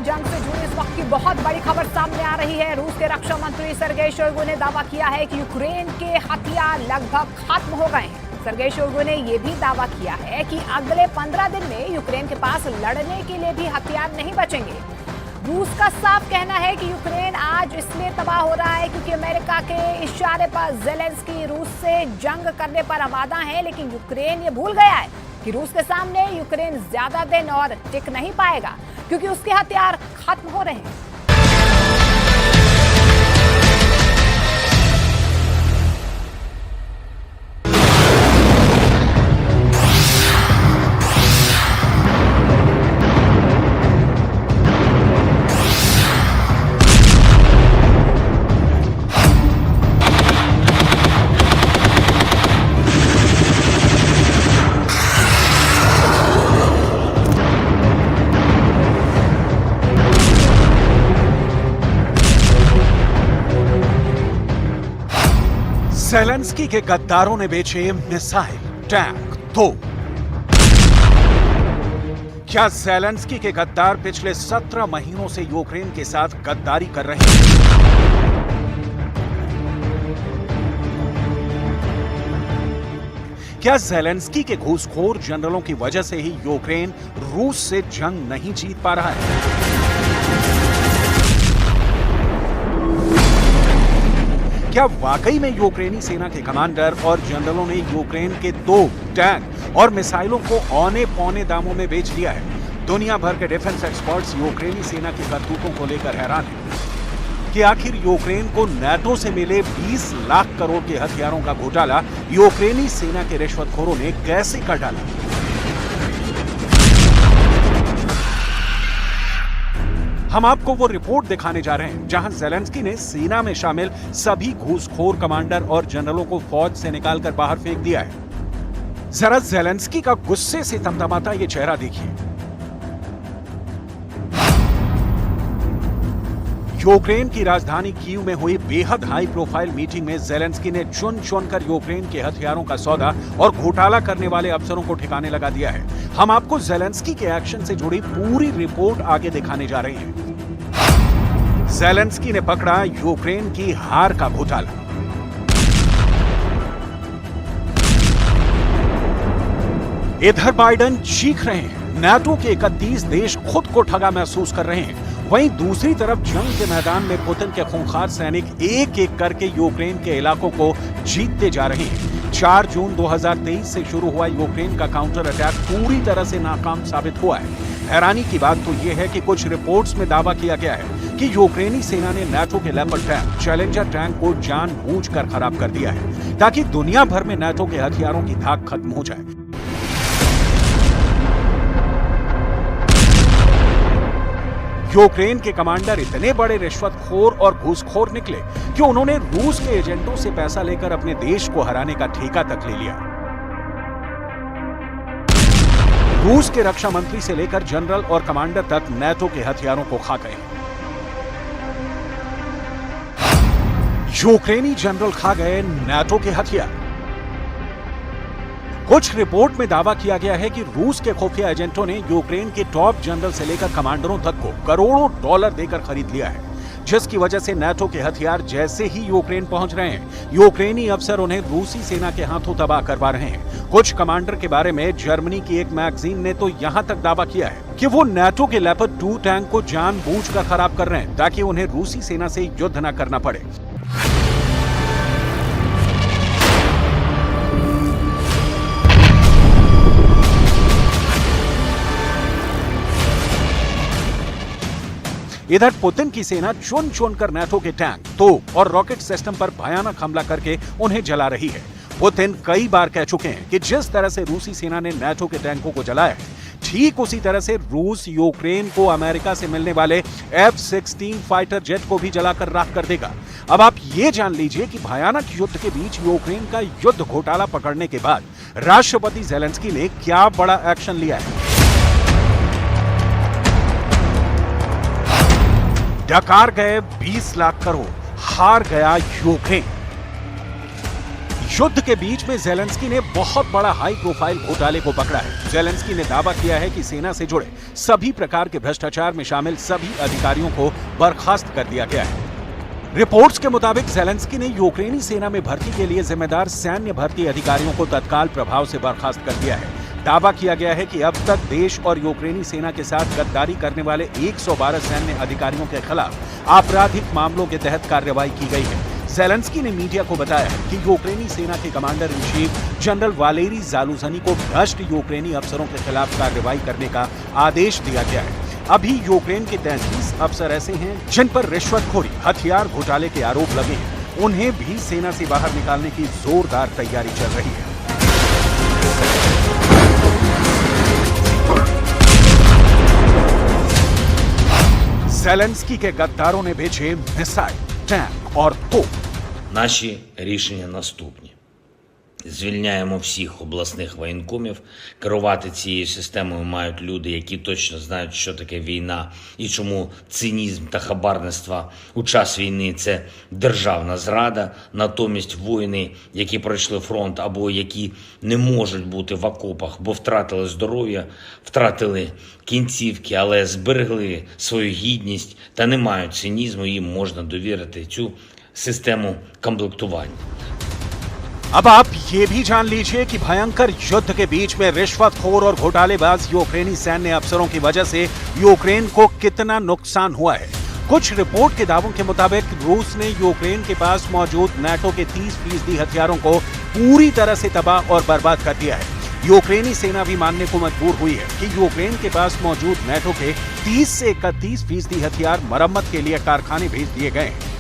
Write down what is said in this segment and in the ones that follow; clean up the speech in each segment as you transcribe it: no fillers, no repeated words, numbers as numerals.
जंग से जुड़ी इस वक्त की बहुत बड़ी खबर सामने आ रही है। रूस के रक्षा मंत्री सर्गेई शोइगु ने दावा किया है कि यूक्रेन के हथियार लगभग खत्म हो गए हैं। सर्गेई शोइगु ने यह भी दावा किया है कि अगले 15 दिन में यूक्रेन के पास लड़ने के लिए भी हथियार नहीं बचेंगे। रूस का साफ कहना है कि यूक्रेन आज इसलिए तबाह हो रहा है क्योंकि अमेरिका के इशारे पर ज़ेलेंस्की रूस से जंग करने पर आमादा है, लेकिन यूक्रेन ये भूल गया है कि रूस के सामने यूक्रेन ज्यादा दिन और टिक नहीं पाएगा क्योंकि उसके हथियार खत्म हो रहे हैं। ज़ेलेंस्की के गद्दारों ने बेचे मिसाइल, टैंक, तोप। क्या ज़ेलेंस्की के गद्दार पिछले 17 महीनों से यूक्रेन के साथ गद्दारी कर रहे हैं? क्या ज़ेलेंस्की के घूसखोर जनरलों की वजह से ही यूक्रेन रूस से जंग नहीं जीत पा रहा है? क्या वाकई में यूक्रेनी सेना के कमांडर और जनरलों ने यूक्रेन के तोप, टैंक और मिसाइलों को औने पौने दामों में बेच दिया है? दुनिया भर के डिफेंस एक्सपर्ट्स यूक्रेनी सेना की करतूतों को लेकर हैरान हैं कि आखिर यूक्रेन को नाटो से मिले 20 लाख करोड़ के हथियारों का घोटाला यूक्रेनी सेना के रिश्वतखोरों ने कैसे कर डाला। हम आपको वो रिपोर्ट दिखाने जा रहे हैं जहां ज़ेलेंस्की ने सेना में शामिल सभी घूसखोर कमांडर और जनरलों को फौज से निकालकर बाहर फेंक दिया है। जरा ज़ेलेंस्की का गुस्से से तमतमाता ये चेहरा देखिए। यूक्रेन की राजधानी कीव में हुई बेहद हाई प्रोफाइल मीटिंग में ज़ेलेंस्की ने चुन चुनकर यूक्रेन के हथियारों का सौदा और घोटाला करने वाले अफसरों को ठिकाने लगा दिया है। हम आपको ज़ेलेंस्की के एक्शन से जुड़ी पूरी रिपोर्ट आगे दिखाने जा रहे हैं। ज़ेलेंस्की ने पकड़ा यूक्रेन की हार का घोटाला। इधर बाइडेन चीख रहे हैं, नाटो के 31 देश खुद को ठगा महसूस कर रहे हैं। वहीं दूसरी तरफ जंग के मैदान में पुतिन के खूंखार सैनिक एक एक करके यूक्रेन के इलाकों को जीतते जा रहे हैं। 4 जून 2023 से शुरू हुआ यूक्रेन का काउंटर अटैक पूरी तरह से नाकाम साबित हुआ है। हैरानी की बात तो यह है कि कुछ रिपोर्ट्स में दावा किया गया है कि यूक्रेनी सेना ने नाटो के लेपर्ड टैंक, चैलेंजर टैंक को जानबूझकर खराब कर दिया है ताकि दुनिया भर में नाटो के हथियारों की धाक खत्म हो जाए। यूक्रेन के कमांडर इतने बड़े रिश्वतखोर और घूसखोर निकले कि उन्होंने रूस के एजेंटों से पैसा लेकर अपने देश को हराने का ठेका तक ले लिया। रूस के रक्षा मंत्री से लेकर जनरल और कमांडर तक नाटो के हथियारों को खा गए। यूक्रेनी जनरल खा गए नाटो के हथियार। कुछ रिपोर्ट में दावा किया गया है कि रूस के खुफिया एजेंटों ने यूक्रेन के टॉप जनरल से लेकर कमांडरों तक को करोड़ों डॉलर देकर खरीद लिया है, जिसकी वजह से नाटो के हथियार जैसे ही यूक्रेन पहुंच रहे हैं, यूक्रेनी अफसर उन्हें रूसी सेना के हाथों तबाह करवा रहे हैं। कुछ कमांडर के बारे में जर्मनी की एक मैगजीन ने तो यहां तक दावा किया है कि वो नाटो के लेपर्ड 2 टैंक को जानबूझकर खराब कर रहे हैं ताकि उन्हें रूसी सेना से युद्ध न करना पड़े। इधर पुतिन की सेना चुन चुनकर नाटो के टैंक, तोप और रॉकेट सिस्टम पर भयानक हमला करके उन्हें जला रही है। पुतिन कई बार कह चुके हैं कि जिस तरह से रूसी सेना ने नाटो के टैंकों को जलाया है, ठीक उसी तरह से रूस यूक्रेन को अमेरिका से मिलने वाले F-16 फाइटर जेट को भी जलाकर राख कर देगा। अब आप ये जान लीजिए कि भयानक युद्ध के बीच यूक्रेन का युद्ध घोटाला पकड़ने के बाद राष्ट्रपति ज़ेलेंस्की ने क्या बड़ा एक्शन लिया है। डकार गए 20 लाख करोड़, हार गया यूक्रेन। युद्ध के बीच में जेलेंस्की ने बहुत बड़ा हाई प्रोफाइल घोटाले को पकड़ा है। जेलेंस्की ने दावा किया है कि सेना से जुड़े सभी प्रकार के भ्रष्टाचार में शामिल सभी अधिकारियों को बर्खास्त कर दिया गया है। रिपोर्ट्स के मुताबिक जेलेंस्की ने यूक्रेनी सेना में भर्ती के लिए जिम्मेदार सैन्य भर्ती अधिकारियों को तत्काल प्रभाव से बर्खास्त कर दिया है। दावा किया गया है कि अब तक देश और यूक्रेनी सेना के साथ गद्दारी करने वाले 112 सैन्य अधिकारियों के खिलाफ आपराधिक मामलों के तहत कार्रवाई की गई है। जेलेंस्की ने मीडिया को बताया कि यूक्रेनी सेना के commander in chief general Valery Zaluzhnyi को भ्रष्ट यूक्रेनी अफसरों के खिलाफ कार्रवाई करने का आदेश दिया गया है। अभी यूक्रेन के 33 अफसर ऐसे हैं जिन पर रिश्वतखोरी, हथियार घोटाले के आरोप लगे हैं। उन्हें भी सेना से बाहर निकालने की जोरदार तैयारी चल रही है। जेलेंस्की के गद्दारों ने भेजे मिसाइल, टैंक और तोप। Наші рішення наступні. Звільняємо всіх обласних воєнкомів. Керувати цією системою мають люди, які точно знають, що таке війна і чому цинізм та хабарництво у час війни – це державна зрада. Натомість воїни, які пройшли фронт або які не можуть бути в окопах, бо втратили здоров'я, втратили кінцівки, але зберегли свою гідність та не мають цинізму, їм можна довірити цю систему комплектування. अब आप ये भी जान लीजिए कि भयंकर युद्ध के बीच में रिश्वतखोर और घोटालेबाज यूक्रेनी सैन्य अफसरों की वजह से यूक्रेन को कितना नुकसान हुआ है। कुछ रिपोर्ट के दावों के मुताबिक रूस ने यूक्रेन के पास मौजूद नाटो के 30% हथियारों को पूरी तरह से तबाह और बर्बाद कर दिया है। यूक्रेनी सेना भी मानने को मजबूर हुई है कि यूक्रेन के पास मौजूद नाटो के 30 से 31% हथियार मरम्मत के लिए कारखाने भेज दिए गए हैं।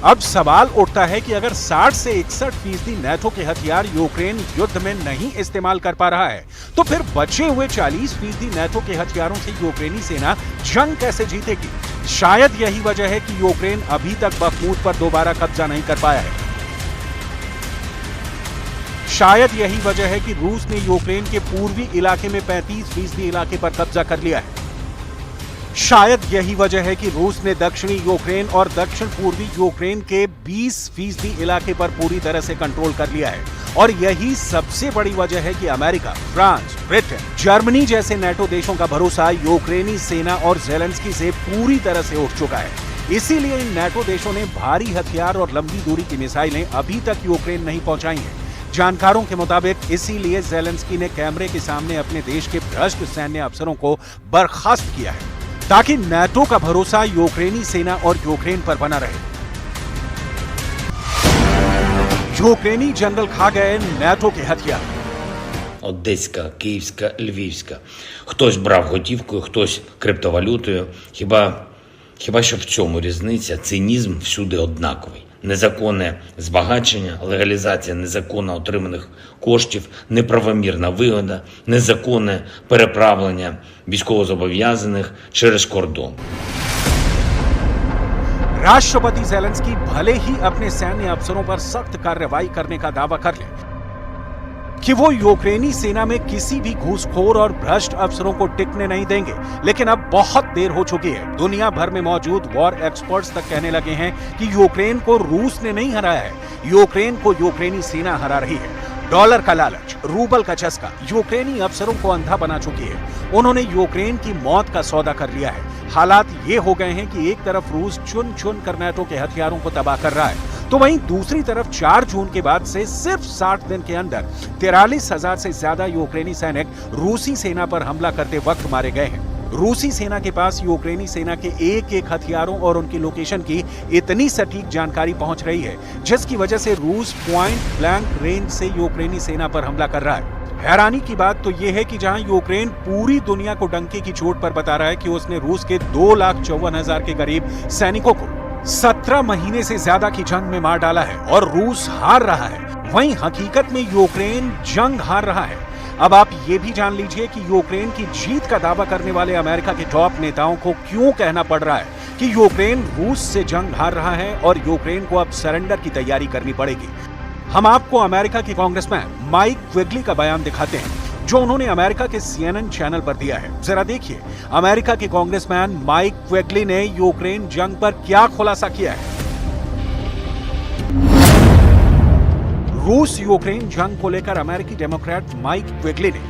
अब सवाल उठता है कि अगर 60 से 61% नाटो के हथियार यूक्रेन युद्ध में नहीं इस्तेमाल कर पा रहा है, तो फिर बचे हुए 40% नाटो के हथियारों से यूक्रेनी सेना जंग कैसे जीतेगी? शायद यही वजह है कि यूक्रेन अभी तक बखमूत पर दोबारा कब्जा नहीं कर पाया है। शायद यही वजह है कि रूस ने यूक्रेन के पूर्वी इलाके में 35% इलाके पर कब्जा कर लिया है। शायद यही वजह है कि रूस ने दक्षिणी यूक्रेन और दक्षिण पूर्वी यूक्रेन के 20% इलाके पर पूरी तरह से कंट्रोल कर लिया है। और यही सबसे बड़ी वजह है कि अमेरिका, फ्रांस, ब्रिटेन, जर्मनी जैसे नाटो देशों का भरोसा यूक्रेनी सेना और जेलेंस्की से पूरी तरह से उठ चुका है। इसीलिए इन नाटो देशों ने भारी हथियार और लंबी दूरी की मिसाइलें अभी तक यूक्रेन नहीं पहुंचाई हैं। जानकारों के मुताबिक इसीलिए जेलेंस्की ने कैमरे के सामने अपने देश के भ्रष्ट सैन्य अफसरों को बर्खास्त किया है, ताकि नाटो का भरोसा यूक्रेनी सेना और यूक्रेन पर बना रहे। यूक्रेनी जनरल खा गए नाटो के हथियार। Одеська, Київська, Львівська. Хтось брав готівкою, хтось криптовалютою. Хіба що в цьому різниця? Цинізм всюди однаковий. Незаконне збагачення, легалізація незаконно отриманих коштів, неправомірна вигода, незаконне переправлення військовозобов'язаних через кордон. राष्ट्रपति जेलेंस्की भले ही अपने सैन्य अफसरों पर सख्त कार्रवाई करने का दावा कर ले कि वो यूक्रेनी सेना में किसी भी घूसखोर और भ्रष्ट अफसरों को टिकने नहीं देंगे, लेकिन अब बहुत देर हो चुकी है। दुनिया भर में मौजूद वॉर एक्सपर्ट्स तक कहने लगे हैं कि यूक्रेन को रूस ने नहीं हराया है, यूक्रेन को यूक्रेनी सेना हरा रही है। डॉलर का लालच, रूबल का चस्का यूक्रेनी अफसरों को अंधा बना चुकी है। उन्होंने यूक्रेन की मौत का सौदा कर लिया है। हालात ये हो गए हैं कि एक तरफ रूस चुन चुन कर नाटो के हथियारों को तबाह कर रहा है, तो वहीं दूसरी तरफ 4 जून के बाद से सिर्फ 60 दिन के अंदर 43,000 से ज्यादा यूक्रेनी सैनिक रूसी सेना पर हमला करते वक्त मारे गए हैं। रूसी सेना के पास यूक्रेनी सेना के एक हथियारों और उनकी लोकेशन की इतनी सटीक जानकारी पहुंच रही है, जिसकी वजह से रूस पॉइंट ब्लैंक रेंज से यूक्रेनी सेना पर हमला कर रहा है। हैरानी की बात तो यह है कि जहां यूक्रेन पूरी दुनिया को डंके की चोट पर बता रहा है कि उसने रूस के 2,54,000 के करीब सैनिकों को 17 महीने से ज्यादा की जंग में मार डाला है और रूस हार रहा है, वहीं हकीकत में यूक्रेन जंग हार रहा है। अब आप ये भी जान लीजिए कि यूक्रेन की जीत का दावा करने वाले अमेरिका के टॉप नेताओं को क्यों कहना पड़ रहा है कि यूक्रेन रूस से जंग हार रहा है और यूक्रेन को अब सरेंडर की तैयारी करनी पड़ेगी। हम आपको अमेरिका के कांग्रेसमैन माइक क्विगली का बयान दिखाते हैं, जो उन्होंने अमेरिका के CNN चैनल पर दिया है। जरा देखिए अमेरिका के कांग्रेसमैन माइक क्विगली ने यूक्रेन जंग पर क्या खुलासा किया है। रूस यूक्रेन जंग को लेकर अमेरिकी डेमोक्रेट माइक क्विगली ने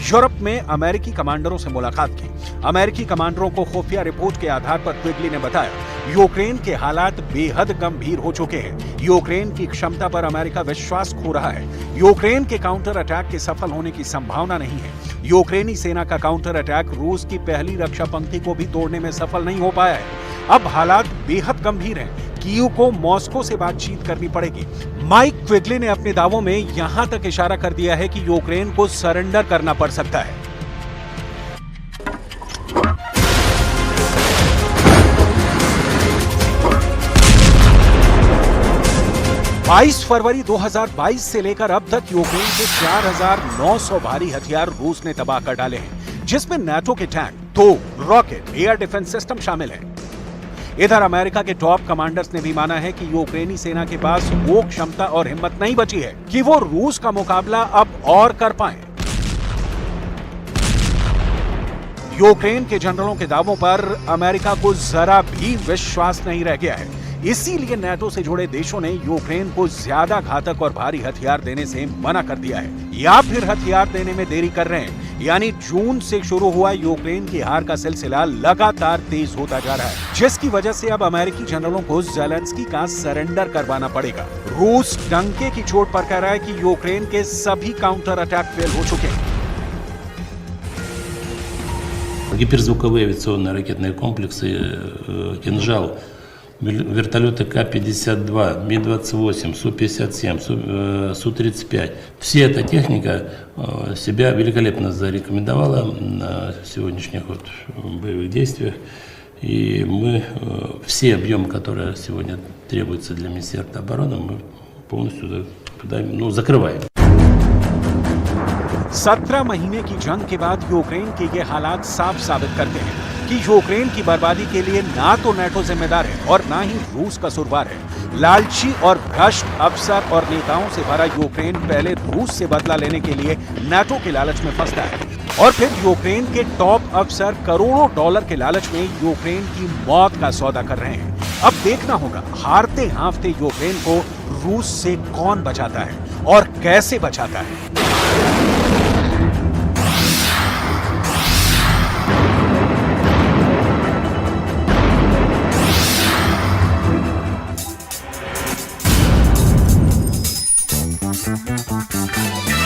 यूरोप में अमेरिकी कमांडरों से मुलाकात की। अमेरिकी कमांडरों को खुफिया रिपोर्ट के आधार पर क्विगली ने बताया, यूक्रेन के हालात बेहद गंभीर हो चुके हैं। यूक्रेन की क्षमता पर अमेरिका विश्वास खो रहा है। यूक्रेन के काउंटर अटैक के सफल होने की संभावना नहीं है। यूक्रेनी सेना का काउंटर अटैक रूस की पहली रक्षा पंक्ति को भी तोड़ने में सफल नहीं हो पाया है। अब हालात बेहद गंभीर हैं। कीव को मॉस्को से बातचीत करनी पड़ेगी। माइक क्विगली ने अपने दावों में यहां तक इशारा कर दिया है कि यूक्रेन को सरेंडर करना पड़ सकता है। बाईस फरवरी 2022 से लेकर अब तक यूक्रेन के 4,900 भारी हथियार रूस ने तबाह कर डाले हैं, जिसमें नाटो के टैंक, तोप, रॉकेट, एयर डिफेंस सिस्टम शामिल है। इधर अमेरिका के टॉप कमांडर्स ने भी माना है कि यूक्रेनी सेना के पास वो क्षमता और हिम्मत नहीं बची है कि वो रूस का मुकाबला अब और कर पाए। यूक्रेन के जनरलों के दावों पर अमेरिका को जरा भी विश्वास नहीं रह गया है। इसीलिए नाटो से जुड़े देशों ने यूक्रेन को ज्यादा घातक और भारी हथियार देने से मना कर दिया है, या फिर हथियार देने में देरी कर रहे हैं। यानी जून से शुरू हुआ यूक्रेन की हार का सिलसिला लगातार तेज होता जा रहा है, जिसकी वजह से अब अमेरिकी जनरलों को ज़ेलेंस्की का सरेंडर करवाना पड़ेगा। रूस डंके की चोट पर कह रहा है कि यूक्रेन के सभी काउंटर अटैक फेल हो चुके हैं। Гиперзвуковые авиационные ракетные комплексы «Кинжал», вертолеты К-52, Ми-28, Су-57, Су-35. Вся эта техника себя великолепно зарекомендовала на сегодняшних боевых действиях. И мы все объемы, которые сегодня требуются для Министерства обороны, мы полностью закрываем. 17 महीने की जंग के बाद यूक्रेन के ये हालात साफ साबित करते हैं कि यूक्रेन की बर्बादी के लिए ना तो नाटो जिम्मेदार है और ना ही रूस कसूरवार है। लालची और भ्रष्ट अफसर और नेताओं से भरा यूक्रेन पहले रूस से बदला लेने के लिए नाटो के लालच में फंसता है, और फिर यूक्रेन के टॉप अफसर करोड़ों डॉलर के लालच में यूक्रेन की मौत का सौदा कर रहे हैं। अब देखना होगा हारते हांफते यूक्रेन को रूस से कौन बचाता है और कैसे बचाता है।